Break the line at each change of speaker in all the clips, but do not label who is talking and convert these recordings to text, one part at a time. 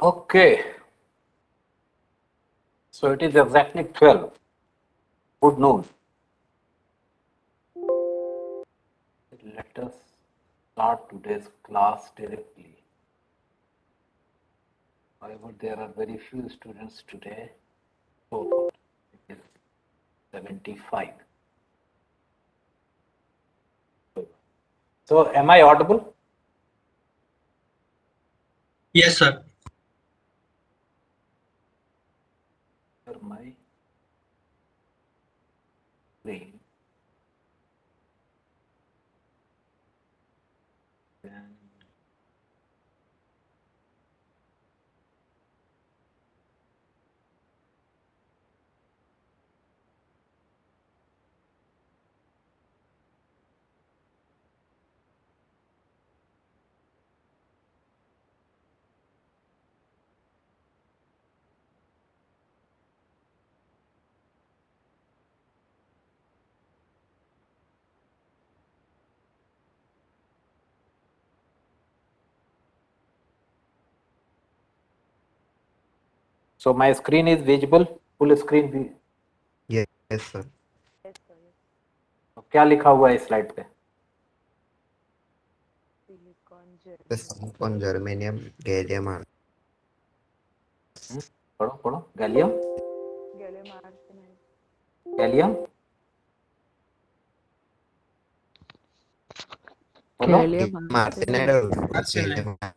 Okay, so it is exactly 12. Good noon. Let us start today's class directly. However, there are very few students today. So far, it is 75. So, am I audible?
Yes, sir.
My screen. Then so my screen is visible, full screen भी.
Yes, sir.
तो क्या लिखा हुआ है slide पे?
The silicon, germanium, gallium
पढ़ो पढ़ो. Gallium. Gallium. बोलो.
arsenide और
Arsenide.
gallium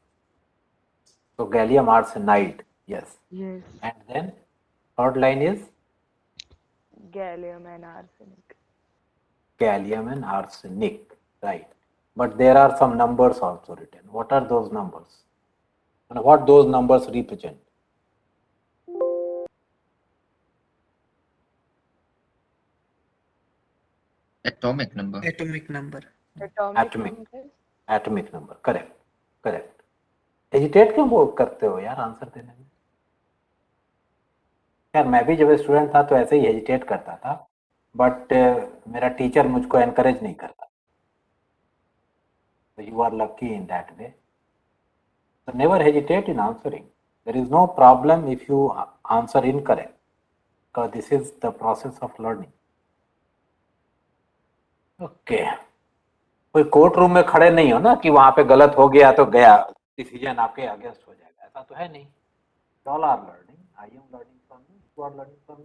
So gallium arsenide. Yes.
Yes,
And then third line is
gallium and arsenic.
gallium and arsenic. Right. But there are some numbers also written. What are those numbers? And what those numbers represent?
Atomic number.
Atomic number.
Atomic. Atomic number. Correct. Correct. Hesitate क्यों वो करते हो यार answer देने में? यार मैं भी जब स्टूडेंट था तो ऐसे ही हेजिटेट करता था, बट मेरा टीचर मुझको एनकरेज नहीं करता. So you are lucky in that way. So never hesitate in answering. There is no problem if you answer incorrect, because this is the process of learning. Okay. कोई court room में खड़े नहीं हो ना कि वहां पे गलत हो गया तो गया, डिसीजन आपके अगेंस्ट हो जाएगा, ऐसा तो है नहीं. All are learning. I am learning from you. You are learning from me.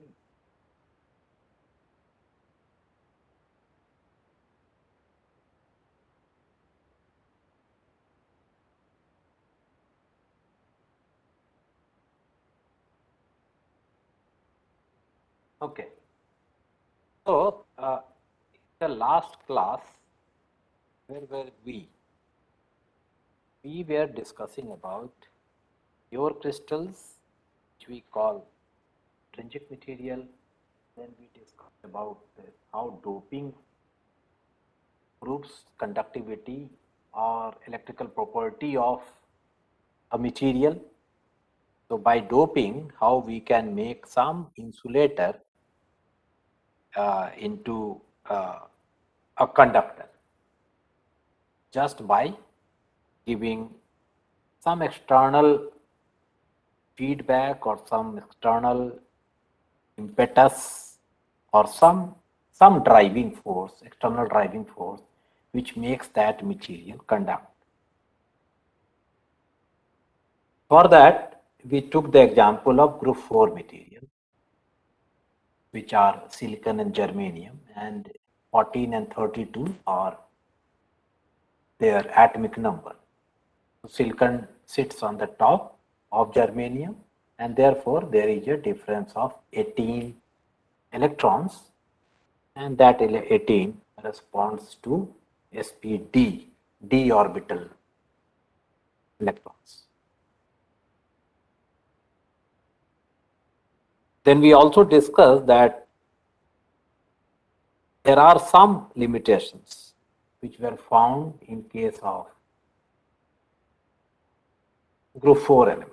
Okay. So, the last class, where were we? We were discussing about pure crystals, which we call intrinsic material. Then we discussed about how doping proves conductivity or electrical property of a material. So by doping, how we can make some insulator into a conductor just by giving some external feedback or some external impetus or some driving force, external driving force, which makes that material conduct. For that, we took the example of group 4 material, which are silicon and germanium, and 14 and 32 are their atomic number. So silicon sits on the top of germanium, and therefore there is a difference of 18 electrons, and that 18 corresponds to sp_d, d orbital electrons. Then we also discussed that there are some limitations which were found in case of group 4 element.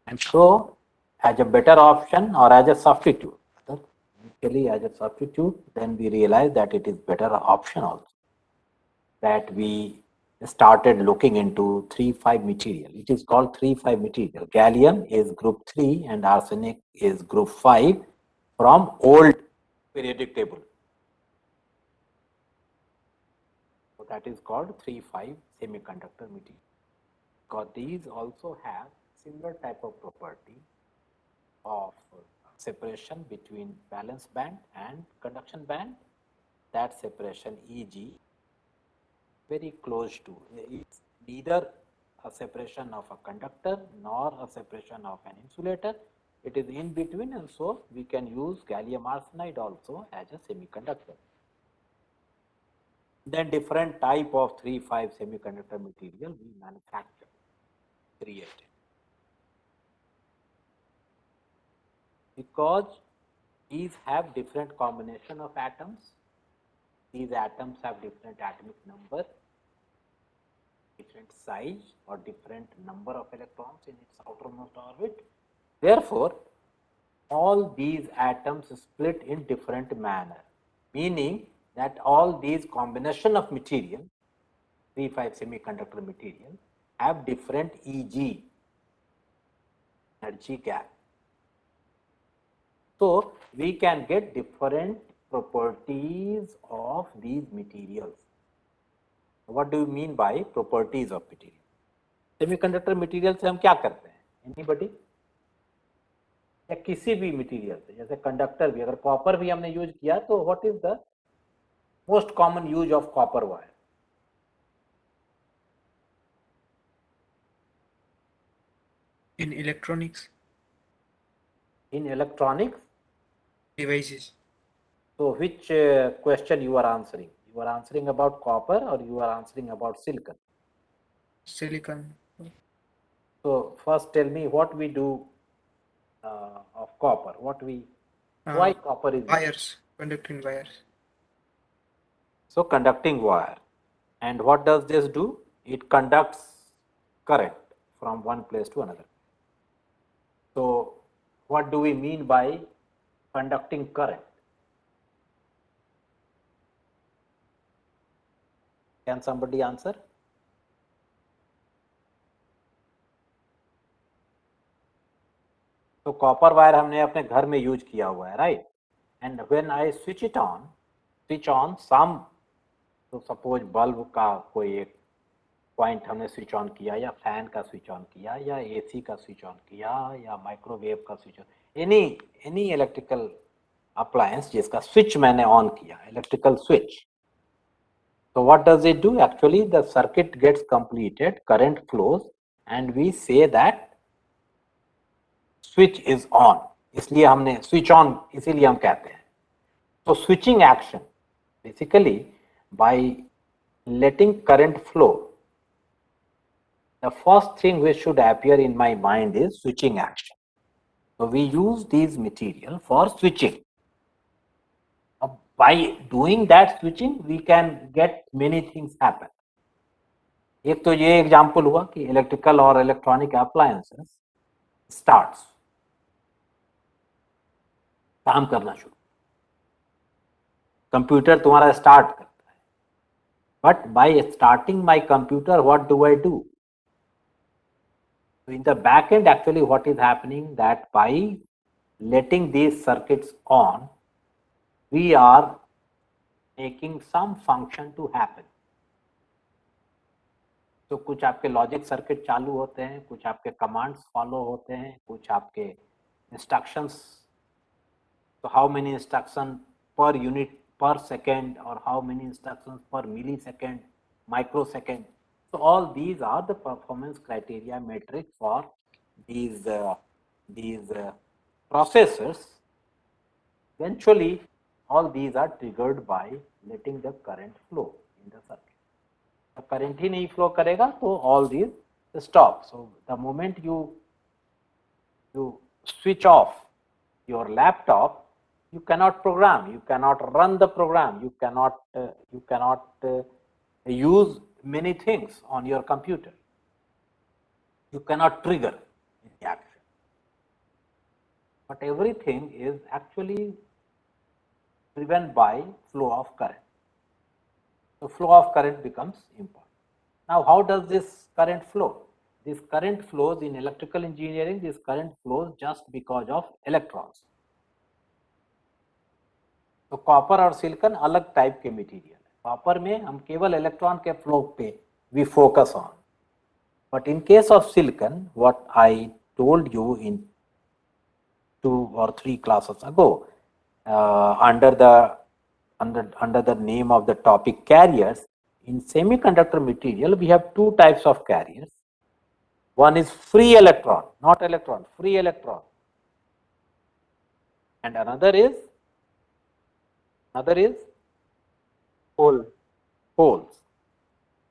And so, as a better option or as a substitute, initially as a substitute, then we realize that it is better option also, that we started looking into 3,5 material. It is called 3,5 material. Gallium is group 3 and arsenic is group 5 from old periodic table. So that is called 3,5 semiconductor material. Because these also have similar type of property of separation between valence band and conduction band. That separation Eg very close to, it's neither a separation of a conductor nor a separation of an insulator. It is in between, and so we can use gallium arsenide also as a semiconductor. Then different type of 3,5 semiconductor material we manufacture, create. Because these have different combination of atoms. These atoms have different atomic number, different size or different number of electrons in its outermost orbit. Therefore, all these atoms split in different manner, meaning that all these combination of material, 3,5 semiconductor material, have different Eg, energy gap. So, we can get different properties of these materials. What do you mean by properties of material? Semiconductor material से हम क्या करते हैं? Anybody? या किसी भी material से, जैसे कंडक्टर भी, अगर कॉपर भी हमने यूज किया तो what is the most common use of copper wire?
In electronics
In electronics
devices.
So which question you are answering? You are answering about copper or you are answering about silicon?
Silicon.
So first tell me what we do of copper. Why copper is used?
Wires, conducting wires.
So conducting wire. And what does this do? It conducts current from one place to another. So what do we mean by conducting current? Can somebody answer? तो copper wire हमने अपने घर में use किया हुआ है, right? And when I switch on some, तो suppose bulb का कोई एक पॉइंट हमने स्विच ऑन किया, या फैन का स्विच ऑन किया, या एसी का स्विच ऑन किया, या माइक्रोवेव का switch on, any electrical appliance जिसका स्विच मैंने ऑन किया, electrical switch. So what does it do? Actually the circuit gets completed, current flows, and we say that switch is on. इसलिए हमने switch on इसीलिए हम कहते हैं. So switching action, basically by letting current flow, the first thing which should appear in my mind is switching action. So we use these material for switching. By doing that switching, we can get many things happen. एक तो ये example हुआ कि electrical और electronic appliances starts, काम करना शुरू, computer तुम्हारा स्टार्ट करता है. But by starting my computer what do I do? So in the back end, actually what is happening, that by letting these circuits on, we are making some function to happen. तो कुछ आपके logic circuit चालू होते हैं, कुछ आपके commands follow होते हैं, कुछ आपके इंस्ट्रक्शंस. तो how many instruction per unit per second, or how many instructions per millisecond, microsecond. So all these are the performance criteria metric for these processors. Eventually, all these are triggered by letting the current flow in the circuit. The current ही नहीं flow करेगा तो all these stop. So the moment you switch off your laptop, you cannot program, you cannot run the program, you cannot use many things on your computer. You cannot trigger any action. But everything is actually driven by flow of current. So flow of current becomes important. Now, how does this current flow? This current flows in electrical engineering. This current flows just because of electrons. तो copper और silicon अलग type के material है. Copper में हम केवल electron के flow पे we focus on. But in case of silicon, what I told you in 2 or 3 classes ago, under the name of the topic carriers, in semiconductor material we have 2 types of carriers. One is free electron, not electron, free electron, and another is holes.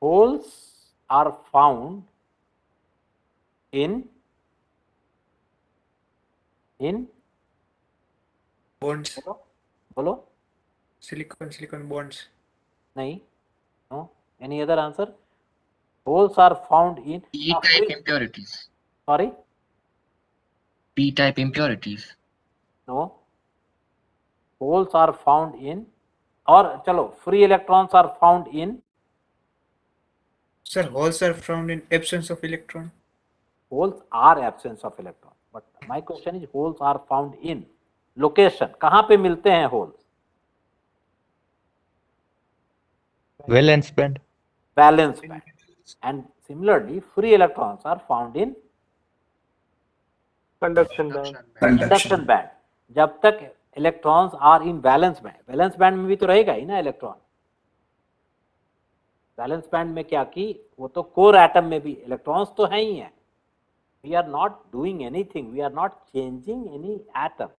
Holes are found in
Bonds.
बोलो.
Silicon bonds.
नहीं. No. Any other answer? Holes are found in
P-type impurities.
Sorry.
P-type impurities.
No. Holes are found in, or chalo, free electrons are found in.
Sir, holes are found in absence of electron.
Holes are absence of electron. But my question is, holes are found in location. कहाँ पे मिलते हैं holes?
Valence band.
Valence band. And similarly, free electrons are found in
conduction band.
conduction band. जब तक electrons are in valence band में भी तो रहेगा ही ना electron. Valence band में क्या की, वो तो core atom में भी electrons तो हैं ही हैं. We are not doing anything. We are not changing any atom.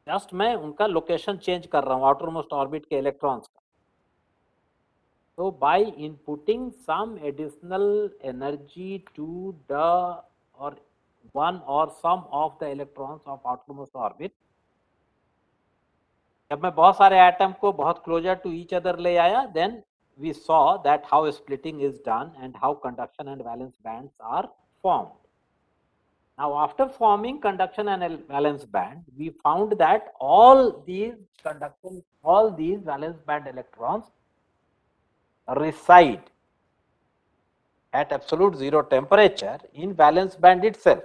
Just मैं उनका location change कर रहा हूँ outermost orbit के electrons का. So by inputting some additional energy to the or one or some of the electrons of outermost orbit, जब मैं बहुत सारे atom को बहुत closer to each other ले आया, then we saw that how splitting is done and how conduction and valence bands are formed. Now, after forming conduction and valence band, we found that all these valence band electrons reside at absolute zero temperature in valence band itself.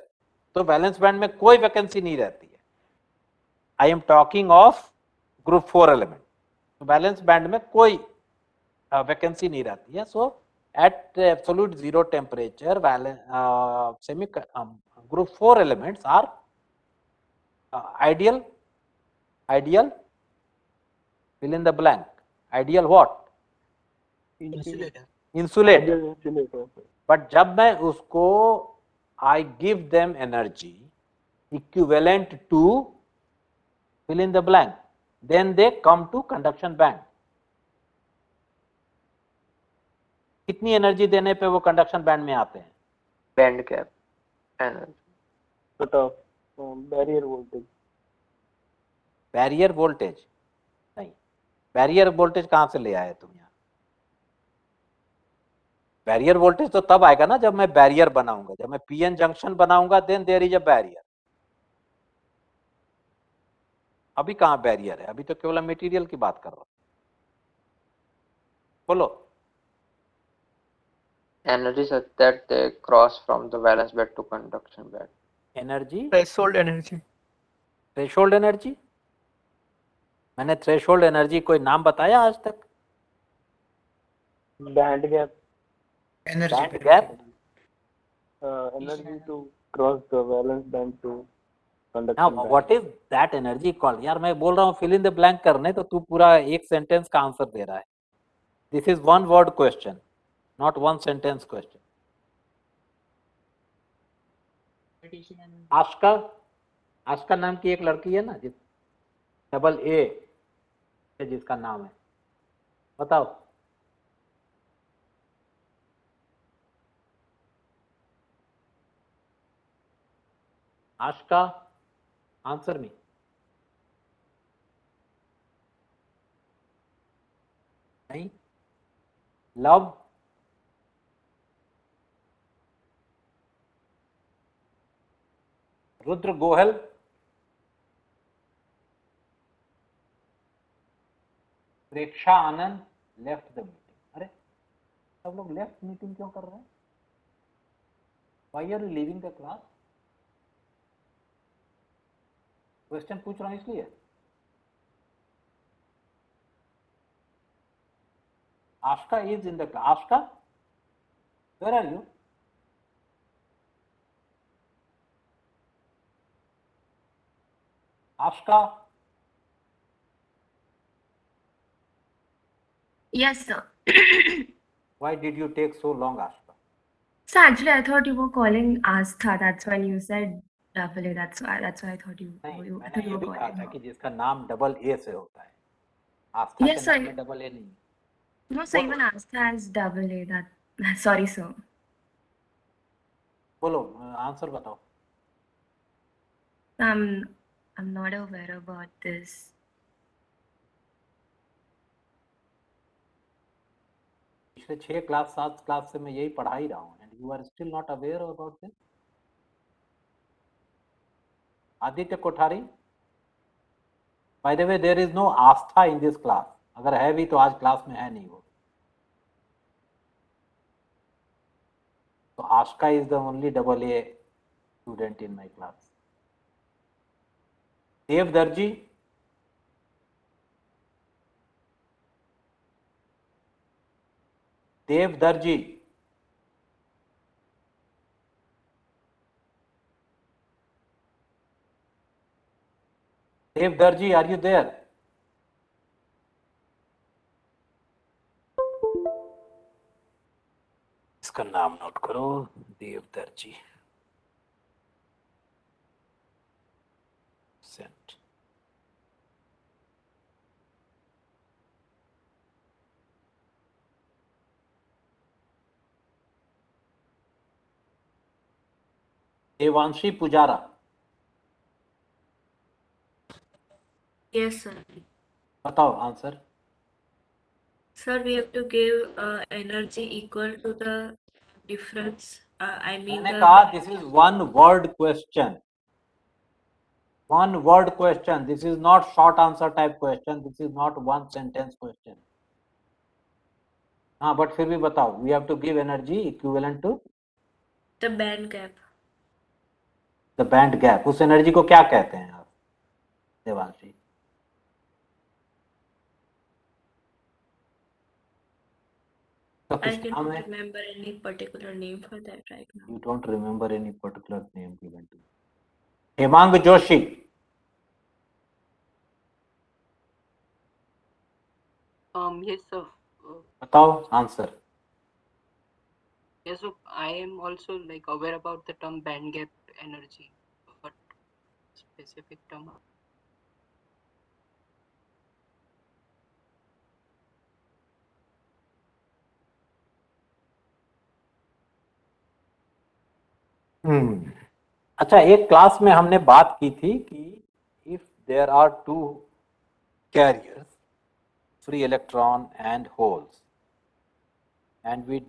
तो valence band में कोई vacancy नहीं रहती है. I am talking of group 4 element. तो valence band में कोई vacancy नहीं रहती है. So at absolute zero temperature, group 4 elements are ideal. Fill in the blank. Ideal what? Insulator. But जब मैं उसको I give them energy equivalent to fill in the blank, then they come to conduction band. कितनी energy देने पे वो conduction band में आते हैं?
Band gap energy. Cut off barrier voltage.
Barrier voltage नहीं. बैरियर वोल्टेज कहां से ले आए तुम यहाँ? बैरियर वोल्टेज तो तब आएगा ना जब मैं बैरियर बनाऊंगा. जब मैं पीएन जंक्शन बनाऊंगा then there is a barrier. अभी कहां बैरियर है? अभी तो केवल मटेरियल की बात कर रहा हूं. बोलो.
Energy such that they cross from the valence band to conduction band.
Energy,
Threshold energy.
Threshold energy. मैंने थ्रेशोल्ड एनर्जी कोई नाम बताया आज तक?
Band gap.
Energy.
Band gap.
Energy to cross the valence band to
Now,
conduction band.
what is that energy called? यार मैं बोल रहा हूँ fill in the blank करने, तो तू पूरा एक सेंटेंस का आंसर दे रहा है. This is one word question, not one sentence question. Aska नाम की एक लड़की है ना, जिस डबल ए जिसका नाम है, बताओ. आस्का, आंसर मी. नहीं. Luv, Rudra Gohil, Preksha Anand, left the meeting. अरे सब लोग लेफ्ट मीटिंग क्यों कर रहे हैं? Why are you leaving the class? Question पूछ रहा हूँ इसलिए। Ashka is in the class. Ashka, where are you? Ashka,
Yes, sir.
why did you take so long, Ashka?
So actually, I thought you were calling Astha. That's when you said double A. That's why I thought you
नहीं,
you, I
मैंने
thought you
ये
were
भी कहा
calling
था
her.
कि जिसका नाम double A से होता है, आस्था के
Yes,
नाम में
sir.
डबल ए नहीं है।
No, sir. Even Astha has double A. That. Sorry, sir.
बोलो, आंसर बताओ।
I'm not aware about this.
पिछले 6 क्लास 7 क्लास से मैं यही पढ़ा ही रहा हूँ, and you are still not aware about this. Aditya Kothari, by the way there is no Aastha in this class. अगर है भी तो आज क्लास में है नहीं वो। तो Aska is the only double A student in my class. Dev Darji, Dev Darji, Dev दर्जी, आर यू देयर? इसका नाम नोट करो, देव दर्जी। सेंट। Devanshi Pujara,
Yes, sir.
बताओ answer.
Sir, we have to give energy equal to the difference. I mean
मैंने
the.
कहा this is one word question, one word question. This is not short answer type question, this is not one sentence question. हाँ, but फिर भी बताओ, we have to give energy equivalent to
The band gap.
The band gap. उस energy को क्या कहते हैं आप देवांशी? तो
I
कुछ नाम
cannot
है?
remember any particular name for that right now.
You don't remember any particular name given to. Hemang Joshi,
Yes, sir.
बताओ answer.
Yes, so I am also like aware about the term band gap energy, but specific term.
अच्छा, एक class में हमने बात की थी कि if there are two carriers, free electron and holes, and we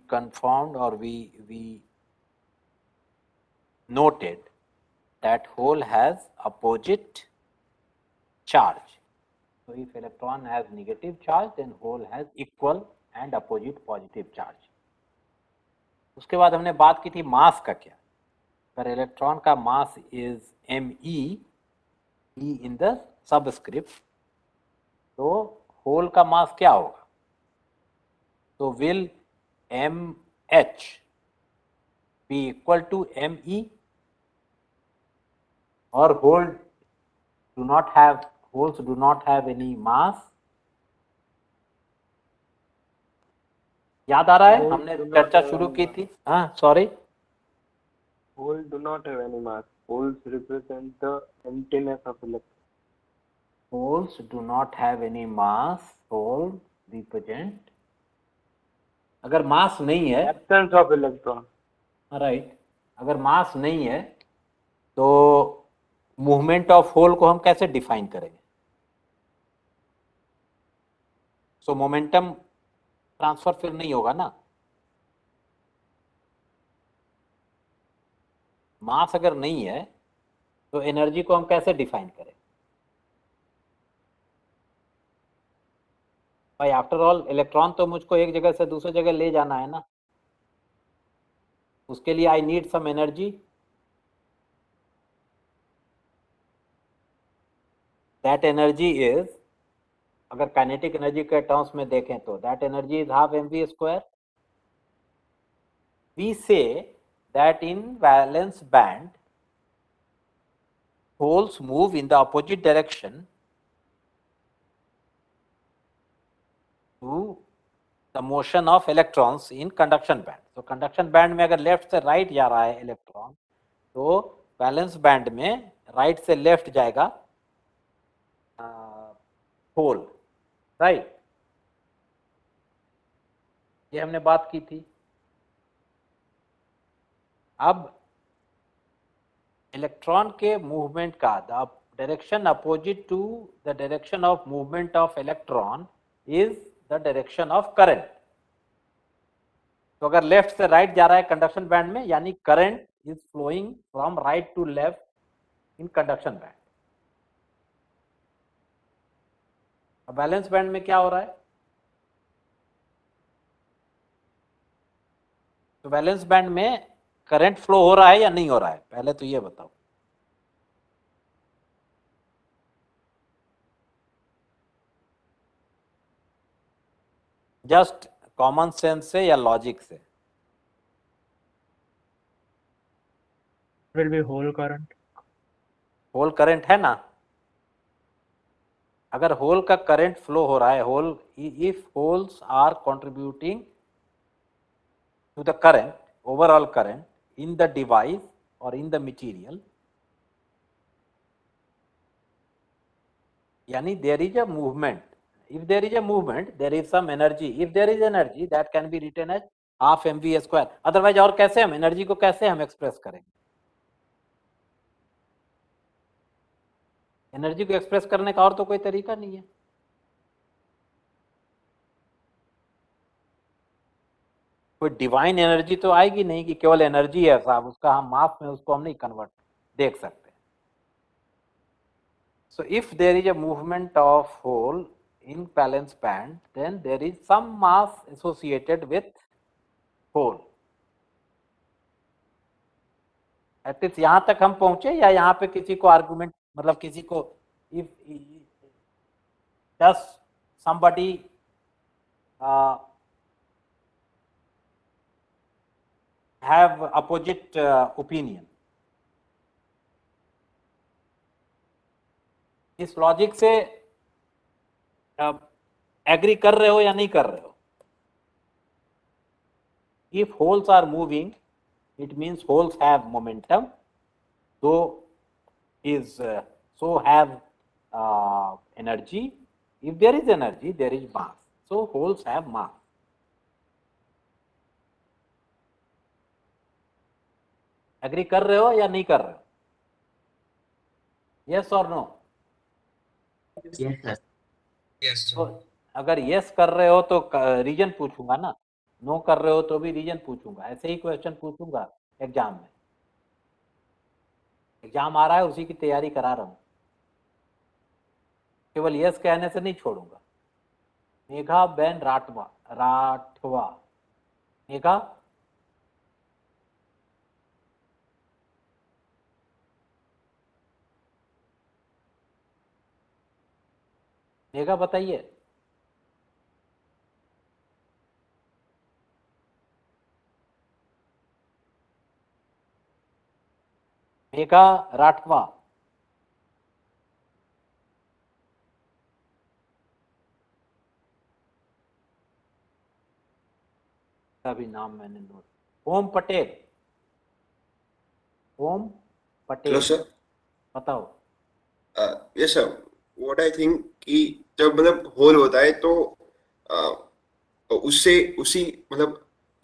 confirmed or we noted that hole has opposite charge. So if electron has negative charge, then hole has equal and opposite positive charge. उसके बाद हमने बात की थी मास का क्या। अगर electron का mass is me, e in the subscript, तो होल का मास क्या होगा? तो will mh be equal to me, or holes do not have any mass? याद आ रहा है, हमने चर्चा शुरू की थी। हाँ, sorry,
Holes do not have any mass. Holes represent the emptiness of electron.
holes do not have any mass. Hole represent, अगर मास नहीं है,
Absence of electron.
राइट, अगर मास नहीं है तो मूवमेंट ऑफ होल को हम कैसे डिफाइन करेंगे? सो मोमेंटम ट्रांसफर फिर नहीं होगा ना। मास अगर नहीं है तो एनर्जी को हम कैसे डिफाइन करें? भाई आफ्टर ऑल इलेक्ट्रॉन तो मुझको एक जगह से दूसरी जगह ले जाना है ना, उसके लिए I need some energy. That energy is, अगर काइनेटिक एनर्जी के टर्म्स में देखें तो that energy is half mv²। We say that in valence band holes move in the opposite direction to the motion of electrons in conduction band. तो conduction band में अगर left से right जा रहा है इलेक्ट्रॉन, तो वैलेंस बैंड में right से लेफ्ट जाएगा होल, राइट। ये हमने बात की थी। अब इलेक्ट्रॉन के मूवमेंट का the direction opposite to the direction of movement of electron is the direction of current. तो अगर लेफ्ट से राइट जा रहा है कंडक्शन बैंड में, यानी current is flowing from right to left in conduction band. अब बैलेंस बैंड में क्या हो रहा है? तो बैलेंस बैंड में करंट फ्लो हो रहा है या नहीं हो रहा है, पहले तो ये बताओ। जस्ट कॉमन सेंस से या लॉजिक से?
Will be whole current.
Hole current है ना। अगर होल का करंट फ्लो हो रहा है, hole, if holes are contributing to the current, overall current in the device और इन द मटेरियल, यानी there is a movement. If there is a movement, there is some energy. If there is energy, that can be written as half mv²। Otherwise और कैसे हम energy को कैसे हम express करेंगे? Energy को express करने का और तो कोई तरीका नहीं है। कोई डिवाइन एनर्जी तो आएगी नहीं कि केवल एनर्जी है साहब, उसका हम मास में उसको हम नहीं कन्वर्ट देख सकते। So if there is a movement of hole in valence band, then there is some mass associated with hole. At least यहां तक हम पहुंचे, या यहां पे किसी को आर्गुमेंट, मतलब किसी को, if does somebody have opposite opinion? इस लॉजिक से एग्री कर रहे हो या नहीं कर रहे हो? If holes are moving, it means holes have momentum, so have energy. If there is energy, there is mass, so holes have mass. Agree कर रहे हो या नहीं कर रहे हो? यस और नो?
Yes, sir.
Yes.
तो अगर यस कर रहे हो तो रीजन पूछूंगा ना, नो कर रहे हो तो भी रीजन पूछूंगा। ऐसे ही क्वेश्चन पूछूंगा एग्जाम में। एग्जाम आ रहा है, उसी की तैयारी करा रहा हूं। केवल यस कहने से नहीं छोड़ूंगा। मेघा बेन राठवा। मेघा, मेघा बताइए। मेघा राठवा। भी नाम मैंने note. Om Patel. Om Patel.
Hello sir.
बताओ।
Yes sir, what I think कि जब मतलब होल होता है तो उससे उसी मतलब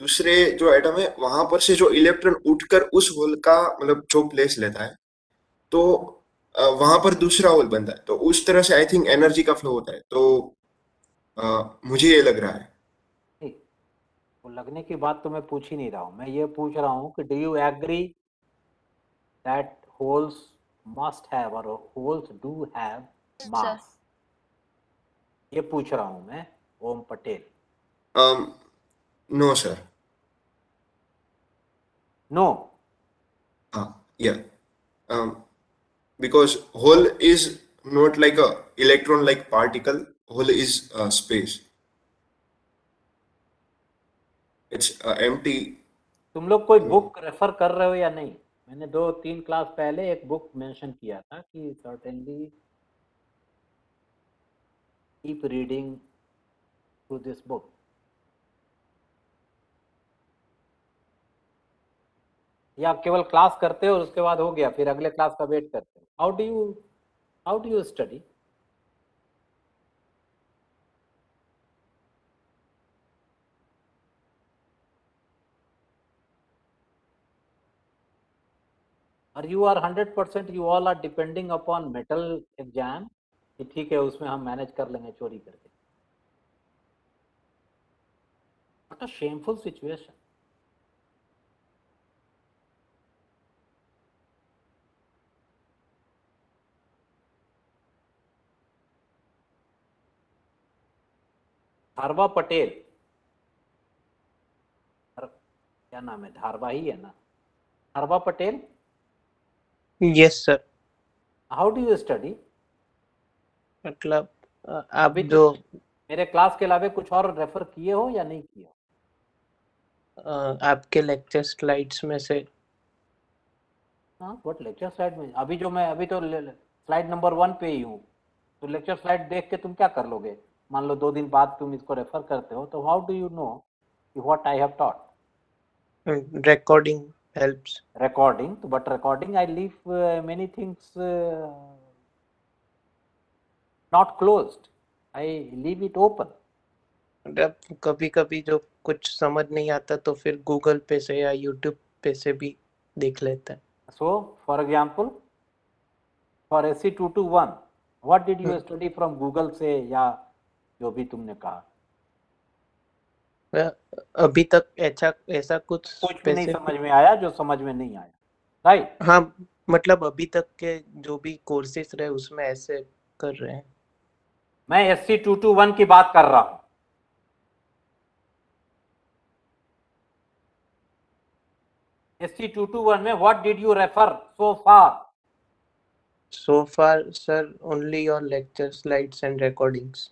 दूसरे जो एटम है वहां पर से जो इलेक्ट्रॉन उठकर उस होल का मतलब जो प्लेस लेता है, तो वहां पर दूसरा होल बनता है। तो उस तरह से आई थिंक एनर्जी का फ्लो होता है। तो मुझे ये लग रहा है।
वो लगने की बात तो मैं पूछ ही नहीं रहा हूं। मैं ये पूछ रहा हूं कि do you agree that holes must have और होल्स डू हैव मास? ये पूछ रहा हूं मैं। Om Patel.
No, sir.
No.
Yeah. Because whole is not like a electron like particle. Whole is space. It's empty.
तुम लोग कोई book refer कर रहे हो या नहीं? मैंने 2-3 क्लास पहले एक बुक मेंशन किया था कि certainly keep reading through this book. या केवल क्लास करते हो और उसके बाद हो गया, फिर अगले क्लास का वेट करते हो? How do you study? Or you are 100% you all are depending upon metal exam कि ठीक है उसमें हम मैनेज कर लेंगे चोरी करके? What a shameful situation. Dharwa Patel, क्या नाम है? धारवा ही है ना? Dharva Patel.
Yes sir.
How do you study?
मतलब आप
अभी
जो
मेरे क्लास के अलावा कुछ और रेफर किए हो या नहीं किए हो?
आपके लेक्चर स्लाइड्स में से।
हाँ, व्हाट लेक्चर स्लाइड में? अभी तो स्लाइड नंबर 1 पे ही हूँ, तो लेक्चर स्लाइड देख के तुम क्या कर लोगे? मान लो 2 दिन बाद तुम इसको रेफर करते हो, तो हाउ डू यू नो कि what I have taught?
Recording helps.
Recording, but recording I leave many things not closed. I leave it open.
मतलब कभी कभी जो कुछ समझ नहीं आता तो फिर गूगल पे से या यूट्यूब पे से भी देख लेता है।
So, for example, for SC221, what did you study from Google से या जो भी तुमने कहा?
अभी तक ऐसा कुछ
भी नहीं समझ में आया जो समझ में नहीं आया, राइट?
हाँ, मतलब अभी तक के जो भी कोर्सेज रहे उसमें ऐसे कर रहे हैं।
मैं SC221 की बात कर रहा हूं। SC221 में what did you refer so far?
So far, sir, only your lecture slides and recordings.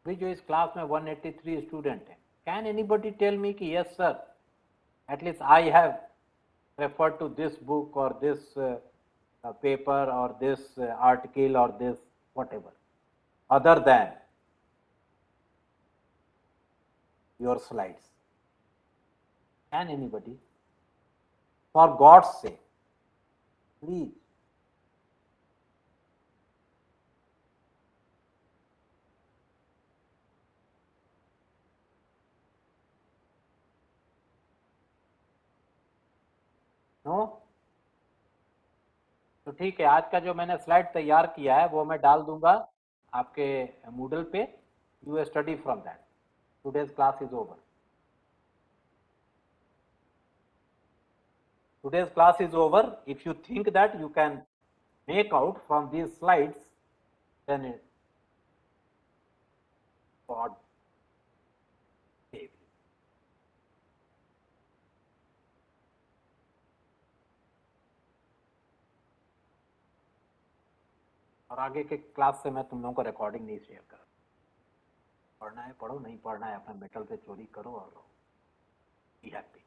भी जो इस क्लास में 183 स्टूडेंट हैं, कैन एनीबडी टेल मी कि yes sir, at least I have referred to this book or this paper or this article or this whatever, other than your slides? Can anybody? For God's sake, please. No? तो ठीक है, आज का जो मैंने slide तैयार किया है वो मैं डाल दूंगा आपके मूडल पे. You study from that. Today's class is over. Today's class is over. If you think that you can make out from these slides, then God save you. और आगे के क्लास से मैं तुम लोगों को रिकॉर्डिंग नहीं शेयर कर. पढ़ना है पढ़ो, नहीं पढ़ना है अपना मेटल से चोरी करो और रहो. Be happy.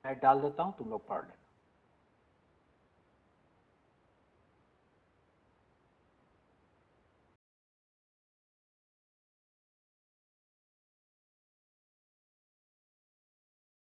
मैं डाल देता हूँ, तुम लोग पढ़ लेना.